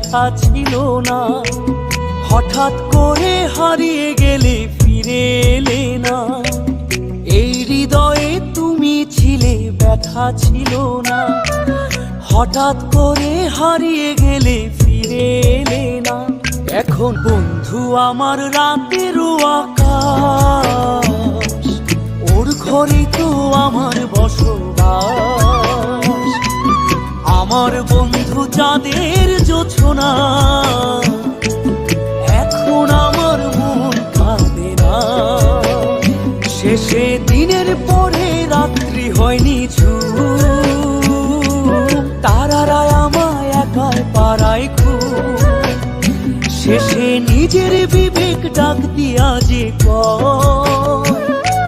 ব্যথা ছিল না। হঠাৎ করে হারিয়ে গেলে ফিরে এলে না। এই হৃদয়ে তুমি ছিলে, ব্যথা ছিল না। হঠাৎ করে হারিয়ে গেলে ফিরে এলে না। এখন বন্ধু আমার রাতেরও আকাশ, ওর ঘরে তো আমার বসবাস। আমার বন্ধু চাঁদের জোছনা, এখন আমার মন কাঁদে না। শেষে দিনের পরে রাত্রি হয়নি ঝুম, তারারা আমায় একাই পাড়ায় খুব। শেষে নিজের বিবেক ডাক দিয়া যে কয়